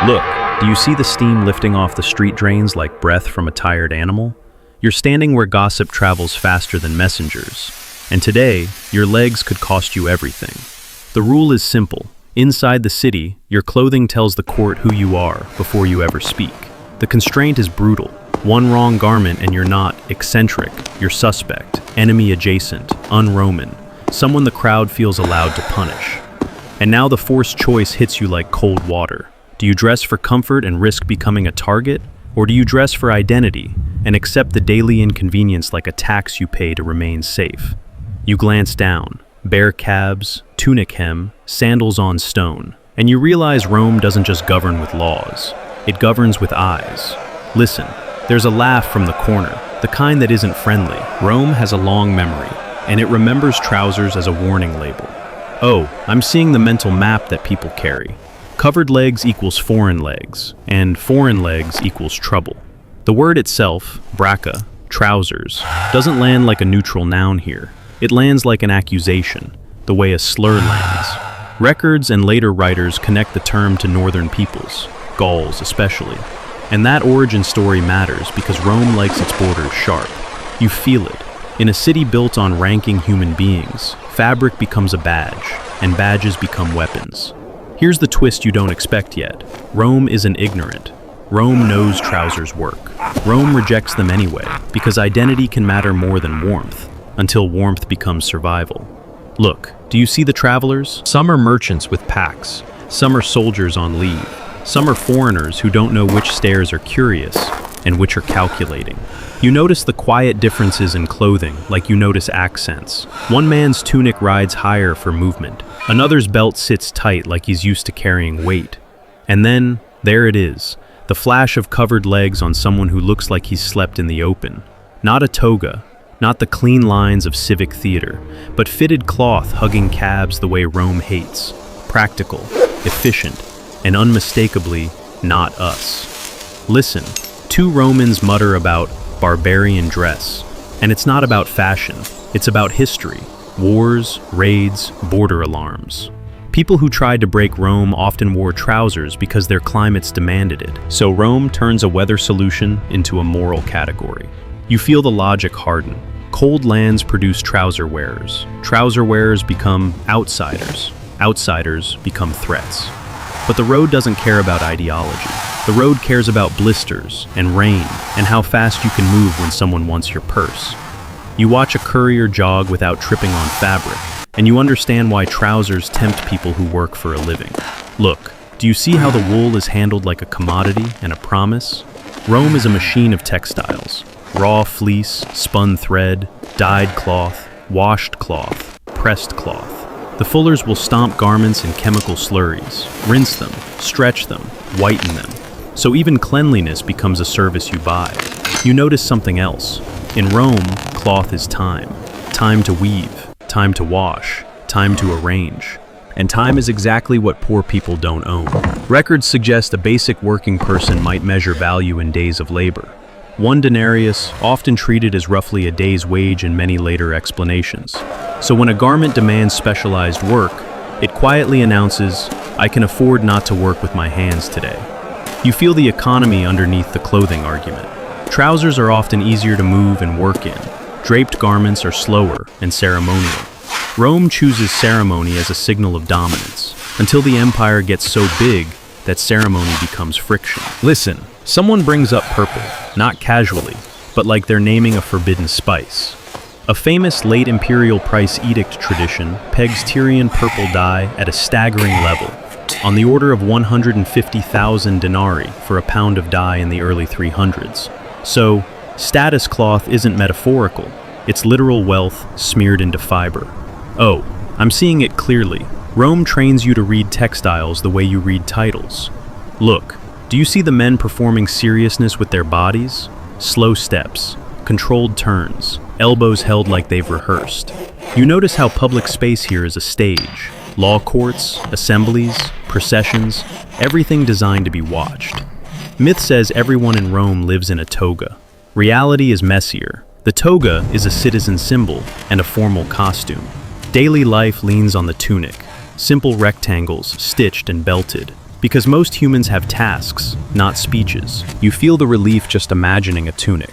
Look, do you see the steam lifting off the street drains like breath from a tired animal? You're standing where gossip travels faster than messengers. And today, your legs could cost you everything. The rule is simple. Inside the city, your clothing tells the court who you are before you ever speak. The constraint is brutal. One wrong garment and you're not eccentric, you're suspect, enemy adjacent, un-Roman, someone the crowd feels allowed to punish. And now the forced choice hits you like cold water. Do you dress for comfort and risk becoming a target? Or do you dress for identity and accept the daily inconvenience like a tax you pay to remain safe? You glance down, bare calves, tunic hem, sandals on stone, and you realize Rome doesn't just govern with laws, it governs with eyes. Listen, there's a laugh from the corner, the kind that isn't friendly. Rome has a long memory, and it remembers trousers as a warning label. Oh, I'm seeing the mental map that people carry. Covered legs equals foreign legs, and foreign legs equals trouble. The word itself, bracca, trousers, doesn't land like a neutral noun here. It lands like an accusation, the way a slur lands. Records and later writers connect the term to northern peoples, Gauls especially. And that origin story matters because Rome likes its borders sharp. You feel it. In a city built on ranking human beings, fabric becomes a badge, and badges become weapons. Here's the twist you don't expect yet. Rome isn't ignorant. Rome knows trousers work. Rome rejects them anyway, because identity can matter more than warmth, until warmth becomes survival. Look, do you see the travelers? Some are merchants with packs. Some are soldiers on leave. Some are foreigners who don't know which stares are curious and which are calculating. You notice the quiet differences in clothing, like you notice accents. One man's tunic rides higher for movement. Another's belt sits tight like he's used to carrying weight. And then, there it is, the flash of covered legs on someone who looks like he's slept in the open. Not a toga, not the clean lines of civic theater, but fitted cloth hugging calves the way Rome hates. Practical, efficient, and unmistakably not us. Listen, two Romans mutter about barbarian dress, and it's not about fashion, it's about history. Wars, raids, border alarms. People who tried to break Rome often wore trousers because their climates demanded it. So Rome turns a weather solution into a moral category. You feel the logic harden. Cold lands produce trouser wearers. Trouser wearers become outsiders. Outsiders become threats. But the road doesn't care about ideology. The road cares about blisters and rain and how fast you can move when someone wants your purse. You watch a courier jog without tripping on fabric, and you understand why trousers tempt people who work for a living. Look, do you see how the wool is handled like a commodity and a promise? Rome is a machine of textiles. Raw fleece, spun thread, dyed cloth, washed cloth, pressed cloth. The fullers will stomp garments in chemical slurries, rinse them, stretch them, whiten them. So even cleanliness becomes a service you buy. You notice something else. In Rome, cloth is time. Time to weave, time to wash, time to arrange. And time is exactly what poor people don't own. Records suggest a basic working person might measure value in days of labor. One denarius, often treated as roughly a day's wage in many later explanations. So when a garment demands specialized work, it quietly announces, I can afford not to work with my hands today. You feel the economy underneath the clothing argument. Trousers are often easier to move and work in. Draped garments are slower and ceremonial. Rome chooses ceremony as a signal of dominance, until the empire gets so big that ceremony becomes friction. Listen, someone brings up purple, not casually, but like they're naming a forbidden spice. A famous late-imperial price edict tradition pegs Tyrian purple dye at a staggering level, on the order of 150,000 denarii for a pound of dye in the early 300s. So, status cloth isn't metaphorical, it's literal wealth smeared into fiber. Oh, I'm seeing it clearly. Rome trains you to read textiles the way you read titles. Look, do you see the men performing seriousness with their bodies? Slow steps, controlled turns, elbows held like they've rehearsed. You notice how public space here is a stage. Law courts, assemblies, processions, everything designed to be watched. Myth says everyone in Rome lives in a toga. Reality is messier. The toga is a citizen symbol and a formal costume. Daily life leans on the tunic, simple rectangles stitched and belted, Because most humans have tasks, not speeches. You feel the relief just imagining a tunic.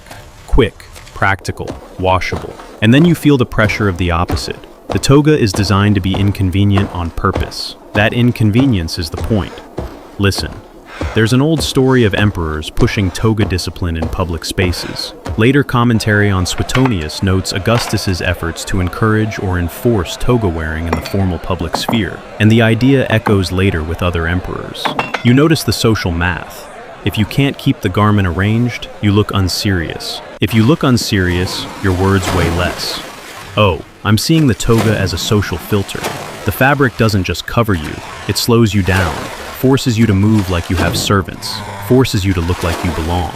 Quick, practical, washable. And then you feel the pressure of the opposite. The toga is designed to be inconvenient on purpose. That inconvenience is the point. Listen. There's an old story of emperors pushing toga discipline in public spaces. Later commentary on Suetonius notes Augustus's efforts to encourage or enforce toga wearing in the formal public sphere, and the idea echoes later with other emperors. You notice the social math. If you can't keep the garment arranged, you look unserious. If you look unserious, your words weigh less. Oh, I'm seeing the toga as a social filter. The fabric doesn't just cover you, it slows you down. Forces you to move like you have servants, forces you to look like you belong.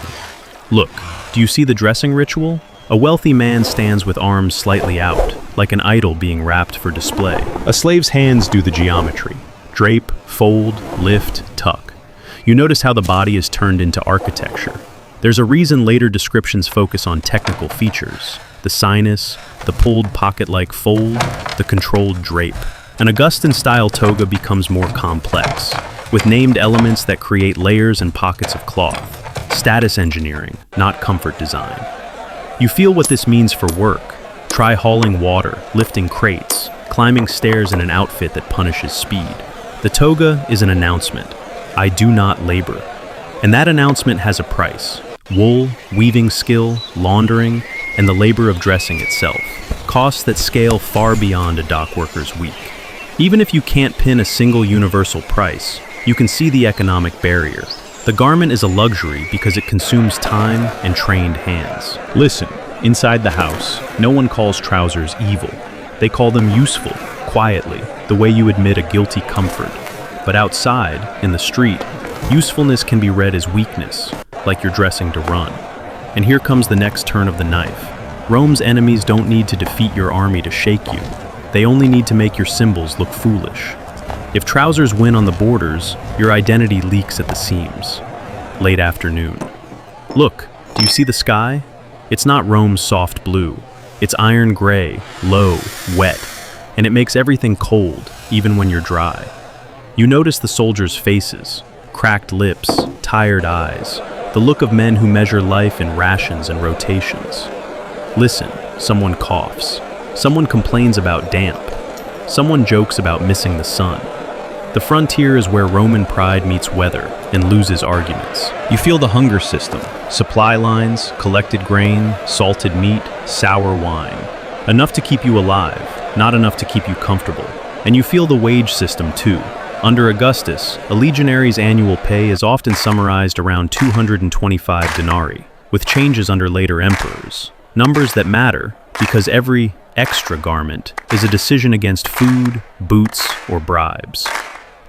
Look, do you see the dressing ritual? A wealthy man stands with arms slightly out, like an idol being wrapped for display. A slave's hands do the geometry. Drape, fold, lift, tuck. You notice how the body is turned into architecture. There's a reason later descriptions focus on technical features. The sinus, the pulled pocket-like fold, the controlled drape. An Augustan-style toga becomes more complex, with named elements that create layers and pockets of cloth. Status engineering, not comfort design. You feel what this means for work. Try hauling water, lifting crates, climbing stairs in an outfit that punishes speed. The toga is an announcement. I do not labor. And that announcement has a price. Wool, weaving skill, laundering, and the labor of dressing itself. Costs that scale far beyond a dock worker's week. Even if you can't pin a single universal price, you can see the economic barrier. The garment is a luxury because it consumes time and trained hands. Listen, inside the house, no one calls trousers evil. They call them useful, quietly, the way you admit a guilty comfort. But outside, in the street, usefulness can be read as weakness, like you're dressing to run. And here comes the next turn of the knife. Rome's enemies don't need to defeat your army to shake you. They only need to make your symbols look foolish. If trousers win on the borders, your identity leaks at the seams. Late afternoon. Look, do you see the sky? It's not Rome's soft blue. It's iron gray, low, wet, and it makes everything cold, even when you're dry. You notice the soldiers' faces, cracked lips, tired eyes, the look of men who measure life in rations and rotations. Listen, someone coughs. Someone complains about damp. Someone jokes about missing the sun. The frontier is where Roman pride meets weather and loses arguments. You feel the hunger system, supply lines, collected grain, salted meat, sour wine. Enough to keep you alive, not enough to keep you comfortable. And you feel the wage system too. Under Augustus, a legionary's annual pay is often summarized around 225 denarii, with changes under later emperors. Numbers that matter because every extra garment is a decision against food, boots, or bribes.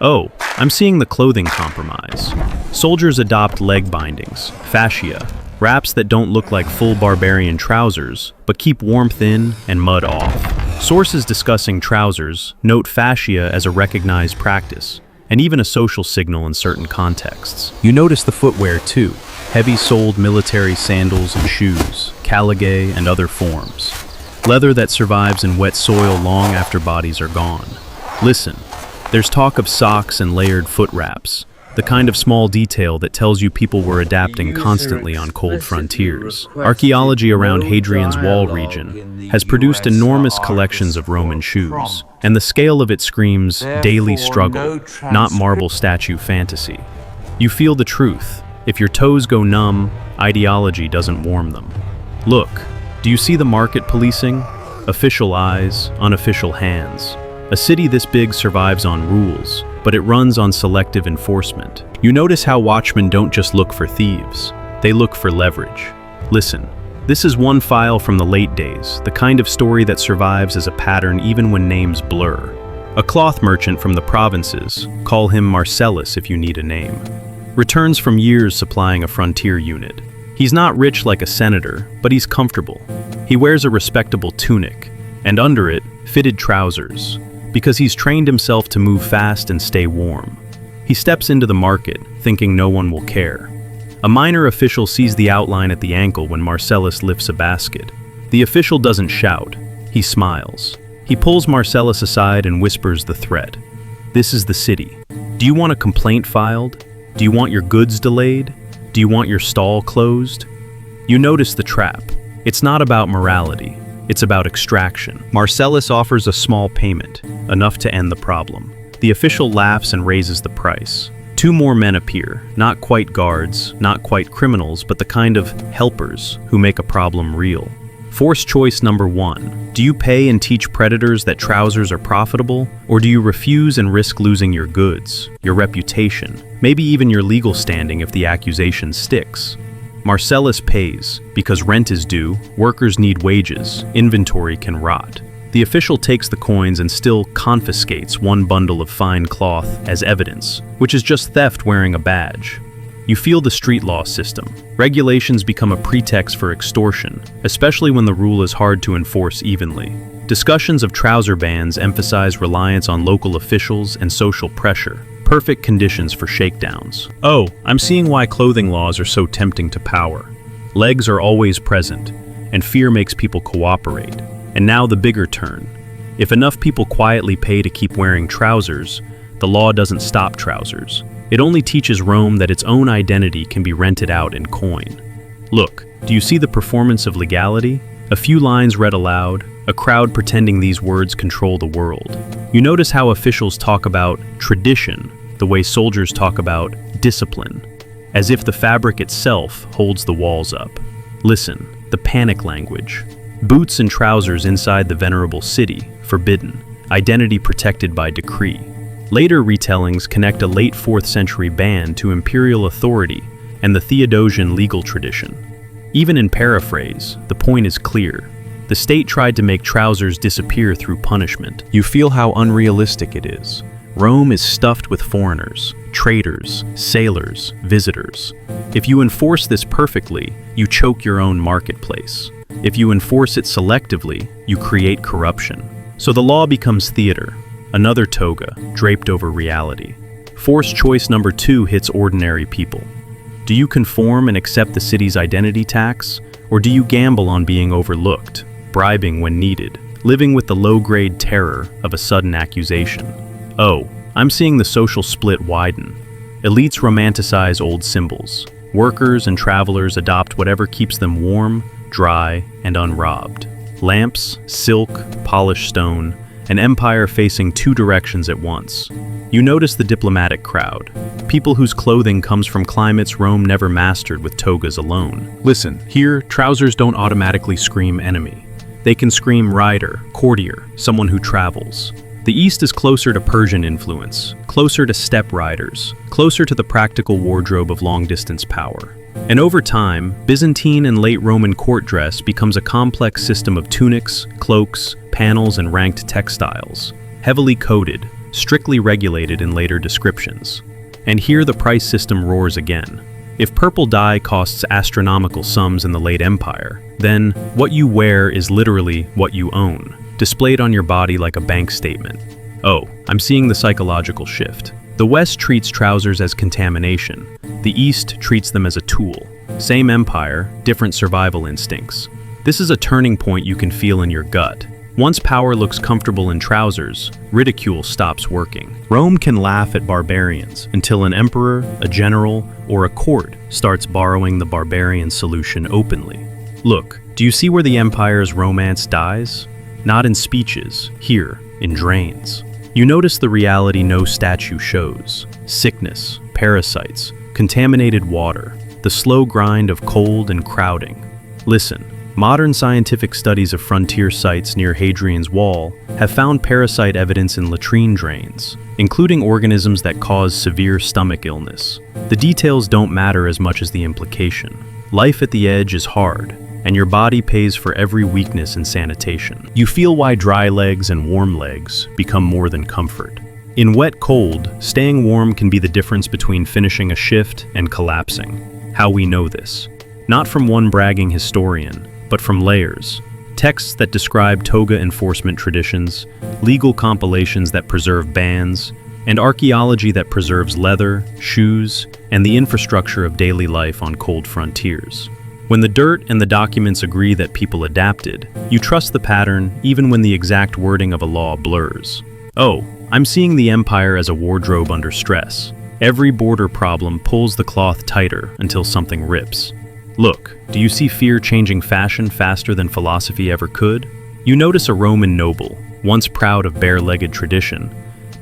Oh, I'm seeing the clothing compromise. Soldiers adopt leg bindings, fascia, wraps that don't look like full barbarian trousers, but keep warmth in and mud off. Sources discussing trousers note fascia as a recognized practice, and even a social signal in certain contexts. You notice the footwear too, heavy-soled military sandals and shoes, caligae and other forms. Leather that survives in wet soil long after bodies are gone. Listen, there's talk of socks and layered foot wraps, the kind of small detail that tells you people were adapting constantly on cold frontiers. Archaeology around Hadrian's Wall region has produced enormous collections of Roman shoes, and the scale of it screams daily struggle, not marble statue fantasy. You feel the truth. If your toes go numb, ideology doesn't warm them. Look, do you see the market policing? Official eyes, unofficial hands. A city this big survives on rules, but it runs on selective enforcement. You notice how watchmen don't just look for thieves, they look for leverage. Listen, this is one file from the late days, the kind of story that survives as a pattern even when names blur. A cloth merchant from the provinces, call him Marcellus if you need a name, returns from years supplying a frontier unit. He's not rich like a senator, but he's comfortable. He wears a respectable tunic, and under it, fitted trousers, because he's trained himself to move fast and stay warm. He steps into the market, thinking no one will care. A minor official sees the outline at the ankle when Marcellus lifts a basket. The official doesn't shout, he smiles. He pulls Marcellus aside and whispers the threat. This is the city. Do you want a complaint filed? Do you want your goods delayed? Do you want your stall closed? You notice the trap. It's not about morality. It's about extraction. Marcellus offers a small payment, enough to end the problem. The official laughs and raises the price. 2 more men appear, not quite guards, not quite criminals, but the kind of helpers who make a problem real. Force choice number 1. Do you pay and teach predators that trousers are profitable? Or do you refuse and risk losing your goods, your reputation, maybe even your legal standing if the accusation sticks? Marcellus pays, because rent is due, workers need wages, inventory can rot. The official takes the coins and still confiscates 1 bundle of fine cloth as evidence, which is just theft wearing a badge. You feel the street law system. Regulations become a pretext for extortion, especially when the rule is hard to enforce evenly. Discussions of trouser bans emphasize reliance on local officials and social pressure. Perfect conditions for shakedowns. Oh, I'm seeing why clothing laws are so tempting to power. Legs are always present, and fear makes people cooperate. And now the bigger turn. If enough people quietly pay to keep wearing trousers, the law doesn't stop trousers. It only teaches Rome that its own identity can be rented out in coin. Look, do you see the performance of legality? A few lines read aloud, a crowd pretending these words control the world. You notice how officials talk about tradition, the way soldiers talk about discipline, as if the fabric itself holds the walls up. Listen, the panic language. Boots and trousers inside the venerable city, forbidden, identity protected by decree. Later retellings connect a late 4th century ban to imperial authority and the Theodosian legal tradition. Even in paraphrase, the point is clear. The state tried to make trousers disappear through punishment. You feel how unrealistic it is. Rome is stuffed with foreigners, traders, sailors, visitors. If you enforce this perfectly, you choke your own marketplace. If you enforce it selectively, you create corruption. So the law becomes theater, another toga draped over reality. Force choice number 2 hits ordinary people. Do you conform and accept the city's identity tax, or do you gamble on being overlooked, bribing when needed, living with the low-grade terror of a sudden accusation? Oh, I'm seeing the social split widen. Elites romanticize old symbols. Workers and travelers adopt whatever keeps them warm, dry, and unrobbed. Lamps, silk, polished stone, an empire facing 2 directions at once. You notice the diplomatic crowd, people whose clothing comes from climates Rome never mastered with togas alone. Listen, here, trousers don't automatically scream enemy. They can scream rider, courtier, someone who travels. The East is closer to Persian influence, closer to steppe riders, closer to the practical wardrobe of long-distance power. And over time, Byzantine and late Roman court dress becomes a complex system of tunics, cloaks, panels, and ranked textiles, heavily coded, strictly regulated in later descriptions. And here the price system roars again. If purple dye costs astronomical sums in the late Empire, then what you wear is literally what you own, displayed on your body like a bank statement. Oh, I'm seeing the psychological shift. The West treats trousers as contamination. The East treats them as a tool. Same empire, different survival instincts. This is a turning point you can feel in your gut. Once power looks comfortable in trousers, ridicule stops working. Rome can laugh at barbarians until an emperor, a general, or a court starts borrowing the barbarian solution openly. Look, do you see where the empire's romance dies? Not in speeches, here, in drains. You notice the reality no statue shows. Sickness, parasites, contaminated water, the slow grind of cold and crowding. Listen, modern scientific studies of frontier sites near Hadrian's Wall have found parasite evidence in latrine drains, including organisms that cause severe stomach illness. The details don't matter as much as the implication. Life at the edge is hard, and your body pays for every weakness in sanitation. You feel why dry legs and warm legs become more than comfort. In wet cold, staying warm can be the difference between finishing a shift and collapsing. How we know this? Not from one bragging historian, but from layers. Texts that describe toga enforcement traditions, legal compilations that preserve bans, and archaeology that preserves leather, shoes, and the infrastructure of daily life on cold frontiers. When the dirt and the documents agree that people adapted, you trust the pattern even when the exact wording of a law blurs. Oh, I'm seeing the empire as a wardrobe under stress. Every border problem pulls the cloth tighter until something rips. Look, do you see fear changing fashion faster than philosophy ever could? You notice a Roman noble, once proud of bare-legged tradition,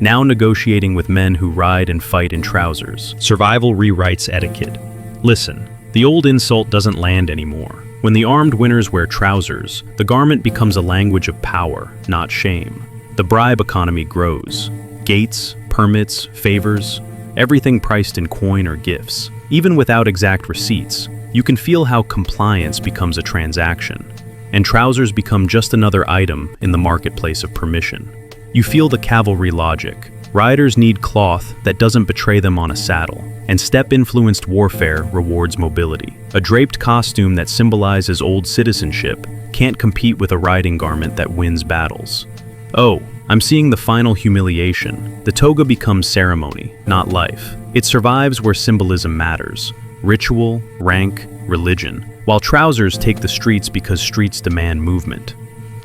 now negotiating with men who ride and fight in trousers. Survival rewrites etiquette. Listen, the old insult doesn't land anymore. When the armed winners wear trousers, the garment becomes a language of power, not shame. The bribe economy grows. Gates, permits, favors, everything priced in coin or gifts. Even without exact receipts, you can feel how compliance becomes a transaction, and trousers become just another item in the marketplace of permission. You feel the cavalry logic. Riders need cloth that doesn't betray them on a saddle, and step-influenced warfare rewards mobility. A draped costume that symbolizes old citizenship can't compete with a riding garment that wins battles. Oh, I'm seeing the final humiliation. The toga becomes ceremony, not life. It survives where symbolism matters: ritual, rank, religion, while trousers take the streets because streets demand movement.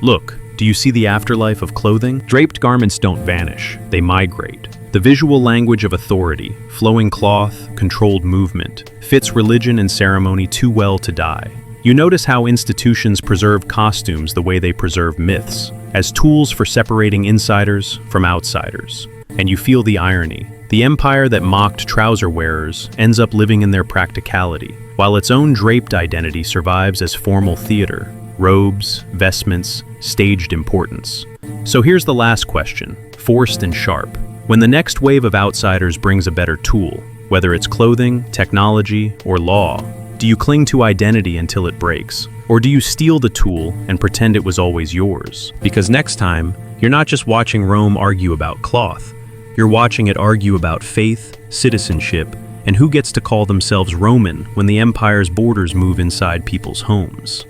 Look, do you see the afterlife of clothing? Draped garments don't vanish, they migrate. The visual language of authority, flowing cloth, controlled movement, fits religion and ceremony too well to die. You notice how institutions preserve costumes the way they preserve myths, as tools for separating insiders from outsiders. And you feel the irony. The empire that mocked trouser wearers ends up living in their practicality, while its own draped identity survives as formal theater, robes, vestments, staged importance. So here's the last question, forced and sharp. When the next wave of outsiders brings a better tool, whether it's clothing, technology, or law, do you cling to identity until it breaks? Or do you steal the tool and pretend it was always yours? Because next time, you're not just watching Rome argue about cloth, you're watching it argue about faith, citizenship, and who gets to call themselves Roman when the empire's borders move inside people's homes.